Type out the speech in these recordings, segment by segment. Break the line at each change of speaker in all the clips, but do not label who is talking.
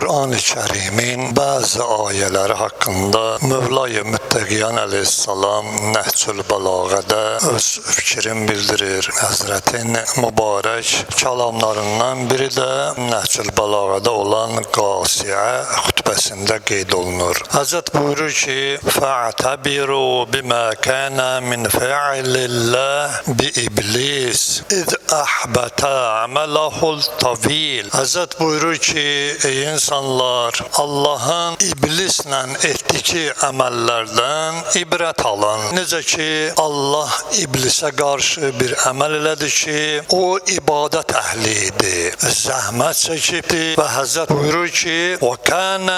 Kur'an-ı Kerim'in bazı ayələri haqqında Mövla-i Müttəqiyan əleyhissalam Nəhcül Bəlağədə öz fikrini bildirir. Həzrətin mübarək kəlamlarından biri də Nəhcül Bəlağədə olan Qasiə xutbəsində qeyd olunur. Həzrət buyurur ki, فَاعْتَبِرُوا بِمَا كَانَ مِنْ فَعِلِ اللّٰهِ بِإِبْلِيسِ اِذْ أَحْبَتَ عَمَلَهُ الْطَوِيلِ. Həzrət buyurur ki, ey insanlar, Allahın iblislə etdiyi əməllərdən ibrət alın. Necə ki, Allah iblisə qarşı bir əməl elədi ki, o ibadət əhli idi, zəhmət çəkibdi və Həzrət buyurur ki, وَكَانَ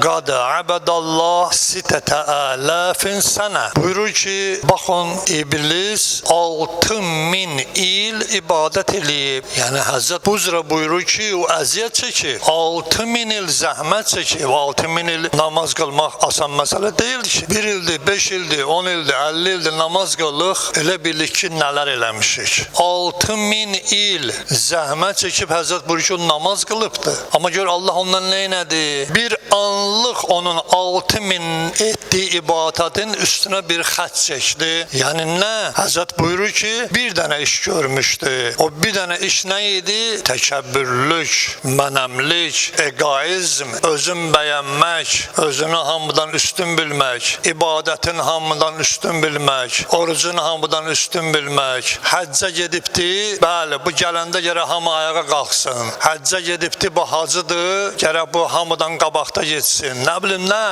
قَدْ عَبَدَ اللّٰهِ سِتَةَ آلَافٍ سَنَةٍ. Buyurur ki, baxın, iblis 6000 il ibadət eləyib. Yəni Həzrət bu cürə buyurur ki, o əziyyət çəkib, 6000 il zəhmət çəkib, 6000 il namaz qılmaq asan məsələ deyil ki. 1 ildir, 5 ildir, 10 ildir, 50 ildir namaz qılıq, elə bilik ki, nələr eləmişik. 6000 il zəhmət çəkib Həzrət buyurur ki, o namaz qılıbdır. Amma gör Allah ondan nə elədi? Bir anlıq onun 6000 etdiyi ibadətin üstünə bir xət çəkdi. Yəni nə? Həzrət buyurur ki, bir dənə iş görmüşdü. O bir dənə iş nə idi? Təkəbbürlük, mənəmlik, egoizm, özün bəyənmək, özünü hamıdan üstün bilmək, ibadətin hamıdan üstün bilmək, orucun hamıdan üstün bilmək. Həccə gedibdi, bəli, bu gələndə gərək hamı ayağa qalxsın. Həccə gedibdi, bu hacıdır, gərək bu hamıdan qabaqda geçsin. Nə bilim, nə?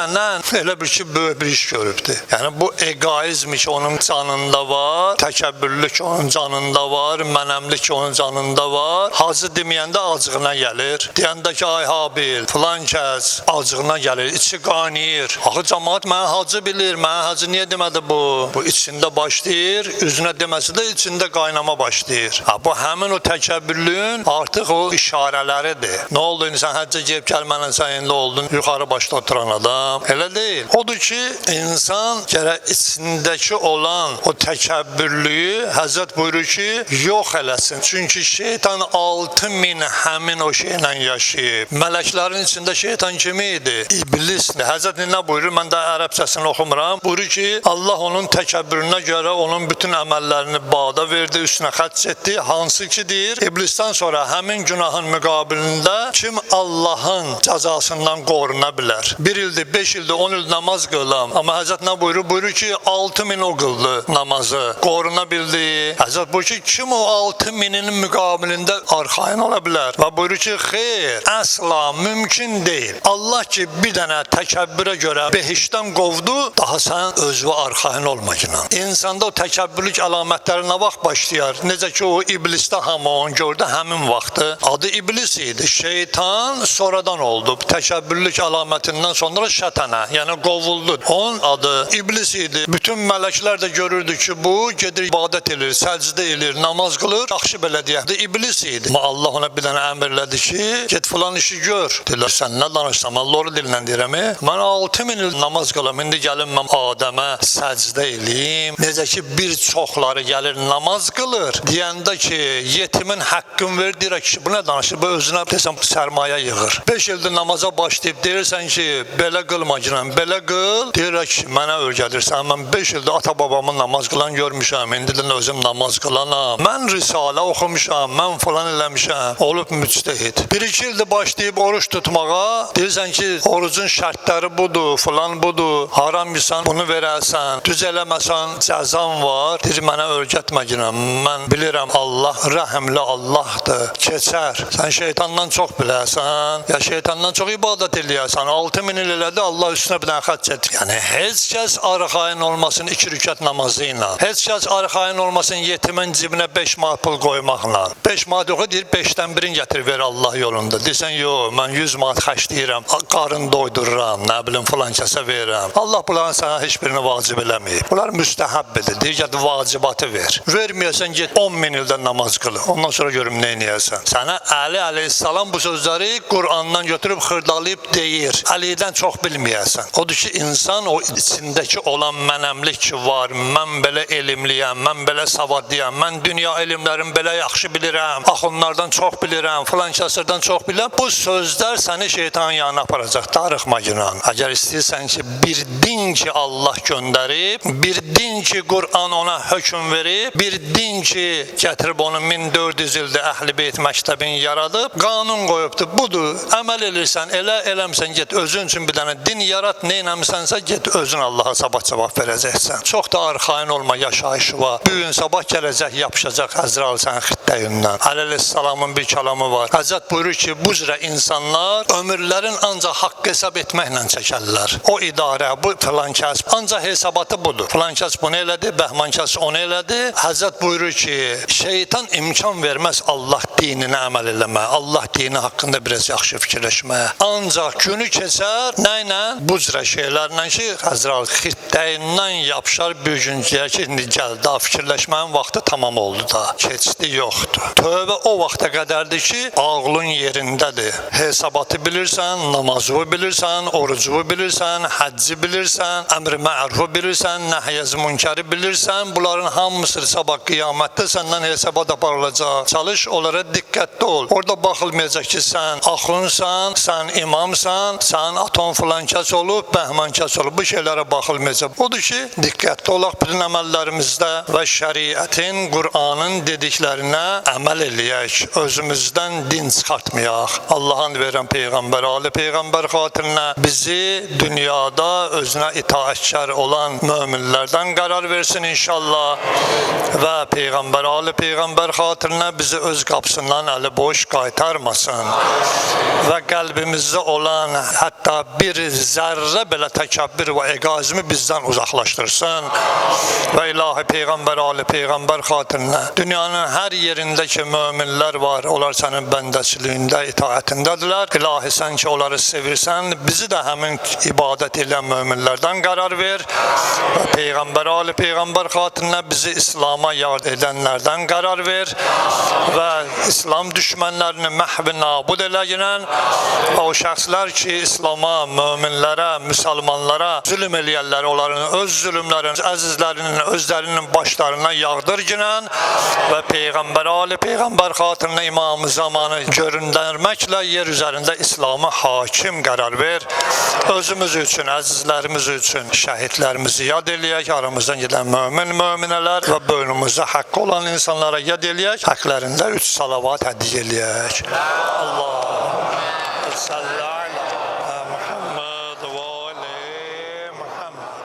Elə bir ki, böyük bir iş görübdü. Yəni bu egoizm ki, onun canında var, təkəbbürlük onun canında var, mənəmlik onun canında var. Hacı deməyəndə acığına gəlir. Deyəndə ki, ay Habil, filan kəs acığına gəlir, içi qaynayır. Axı cəmaat mənə hacı bilir, mənə hacı niyə demədi bu? Bu içində başlayır, üzünə deməsi də içində qaynama başlayır. Bu həmin o təkəbbürlüyün artıq o işarələridir. Nə oldu, sən həccə gəlib gəlmənən sən indi oldun, yuxarı başda oturan adam. Elə deyil. Odur ki, insan gərək içindəki olan o təkəbbürlüyü Həzrət buyurur ki, yox eləsin. Çünki şeytan 6000 həmin o şeylə yaşayıb. Mələklərin içində şeytan kimi idi? İblisdir. Həzrət nə buyurur? Mən də ərəbcəsini oxumuram. Buyurur ki, Allah onun təkəbbürünə görə onun bütün əməllərini bada verdi, üstünə xətt çəkdi. Hansı ki deyir, iblisdən sonra həmin günahın müqabilində kim Allahın cəzasından qoruna bilər? 1 ildir, 5 ildir, 10 il namaz qılam. Amma Həzrət nə buyurur? Buyurur ki, 6000 o qıldı namazı. Qoruna bildi. Həzrət buyurur ki, kim o 6000'in müqabilində arxayın ola bilər? Və buyurur ki, xeyr, əsla mümkün deyil. Allah ki, bir dənə təkəbbürə görə behişdən qovdu, daha sən özü arxayın olmacına. İnsanda o təkəbbürlük əlamətləri nə vaxt başlayar? Necə ki, o iblisdə hamı onu gördü, həmin vaxtı. Adı iblis idi. Şeytan sonradan oldu. Təkəbbürlük əlamətindən sonra şətənə, yəni qovuldu. Onun adı iblis idi. Bütün mələklər də görürdü ki, bu gedir ibadət edir, səcdə edir, namaz qılır. Yaxşı belə deyək, iblis idi. Amma Allah ona bir dənə əmr elədi ki, get filan işi gör. Deyirlər, sən nə danışsan, mən loru dillə deyirəm. Mən 6000 il namaz qılam, indi gəlin mən Adəmə səcdə eləyim. Necə ki, bir çoxları gəlir namaz qılır. Deyəndə ki, yetimin haqqını ver, deyirək ki, bu nə danışır? Bu özünə desəm sərmayə yığır. 5 ildir namaza başlayıb, deyirsən ki, belə qılmacınam, belə qıl. Deyirək ki, mənə öyrədirsən, mən 5 ildir ata-babamın namaz qılan görmüşəm, indi də özüm namaz qılanam. Mən risalə oxumuşam, mən falan eləmişəm, olub müctəhid. 1-2 ildir başlayıb oruç tutmağa, deyirsən ki, orucun şərtləri budur, falan budur, haram yesən, bunu verərsən, düz eləməsən, cəzan var. Deyir, mənə öyrətməcənəm, mən bilirəm, Allah rəhimli Allahdır, keçər. Sən şeytandan çox bilərsən, ya şeytandan çox ibadət eləyərsən. 6000 il elədi, Allah üstünə bir dənə xətt çəkdi. Yəni, heç kəs arxayın olmasın 2 rükət namazı ilə. Heç kəs arxayın olmasın yetimin cibinə 5 manat pul qoymaqla. 5 manat yox, deyir, 5-dən birini gətir, ver Allah yolunda. Deyirsən, yox, mən 100 manat xərcləyirəm, qarın doydururam, nə bilim, filan kəsə verirəm. Allah bunların sənə heç birini vacib eləməyib. Bunlar müstəhəbbidir, deyir, gəl vacibatı ver. Verməyəsən, get 10.000 ildən namaz qılı. Ondan sonra görüm nə eləyərsən. Sənə Əli əleyhissalam bu sözləri Qur'andan götürüb xırdalayıb deyir. Əlidən çox bilməyəsən. Odur ki, insan o içindəki olan mənəmlik ki var, mən belə elmliyəm, mən belə savadlıyam, mən dünya elmləri möminlərin belə yaxşı bilirəm, axunlardan çox bilirəm, filan kəsirdən çox bilirəm. Bu sözlər səni şeytanın yanına aparacaq, darıxma günan. Əgər istəyirsən ki, bir din ki Allah göndərib, bir din ki Qur'an ona hökm verib, bir din ki gətirib onu 1400 ildə Əhl-i Beyt məktəbini yaradıb, qanun qoyubdur. Budur, əməl edirsən, eləmsən, get özün üçün bir dənə din yarat, neynəmisənsə get özün Allaha sabah cavab verəcəksən. Çox da arxain olma, yaşayışı var. Bu gün sabah gələcək, yapışacaq Əzrail sənin xittəyindən. Əleyhissalamın bir kəlamı var. Həzrət buyurur ki, bu cürə insanlar ömürlərin ancaq haqq hesab etməklə çəkərlər. O idarə, bu filan kəs, ancaq hesabatı budur. Filan kəs bunu elədi, bəhman kəs onu elədi. Həzrət buyurur ki, şeytan imkan verməz Allah dininə əməl eləmə, Allah dini haqqında biraz yaxşı fikirləşmə. Ancaq günü keçər, nə ilə? Bu cürə şeylərlə ki, Əzrail xittəyindən yapışar, bir gün deyər ki, indi gəl, daha fikirləşmənin vaxtı tamam oldu da, keçdi yoxdur. Tövbə o vaxta qədərdir ki, ağlın yerindədir. Hesabatı bilirsən, namazı bilirsən, orucu bilirsən, həcci bilirsən, əmr-i ma'rufu bilirsən, nəhy-i münkəri bilirsən. Bunların hamısı sabah qiyamətdə səndən hesabat aparılacaq. Çalış, onlara diqqətli ol. Orada baxılmayacaq ki, sən axunsan, sən imamsan, sən atom filan kəs olub, bəhman kəs olub. Bu şeylərə baxılmayacaq. Odur ki, diqqətli olaq bütün əməllərimizdə və şəriətin, Qur'anın dediklərinə əməl eləyək. Özümüzdən din çıxartmayaq. Allah'ın verən Peyğəmbər, Ali Peyğəmbər xatirinə bizi dünyada özünə itaətkar olan möminlərdən qərar versin inşallah və Peyğəmbər, Ali Peyğəmbər xatirinə bizi öz qapısından əli boş qaytarmasın və qəlbimizdə olan hətta bir zərrə belə təkəbbür və eqazimi bizdən uzaqlaşdırsın və ilahi Peyğəmbər, Ali Peyğəmbər xatirinə dünyanın hər yerindəki möminlər var, onlar sənin bəndəçiliyində, itaətindədirlər. İlahi sən ki, onları sevirsən, bizi də həmin ibadət edən möminlərdən qərar ver və Peyğəmbər, Ali Peyğəmbər xatirinə bizi İslama yard edənlərdən qərar ver və İslam düşmənlərini məhv nabud eləyən və o şəxslər ki, İslama, möminlərə, müsəlmanlara zülm eləyərlər, onların öz zülmlərini, əzizlərinin, özlərinin başlarına yağdırgınən və Peyğəmbər, Ali Peyğəmbər xatirinə İmam-ı Zamanı göründərməklə yer üzərində İslamı hakim qərar ver. Özümüz üçün, əzizlərimiz üçün şəhidlərimizi yad eləyək, aramızdan gedən möminələr və boynumuzda haqqı olan insanlara yad eləyək, haqlarında 3 salavat hədiyyə eləyək. Allah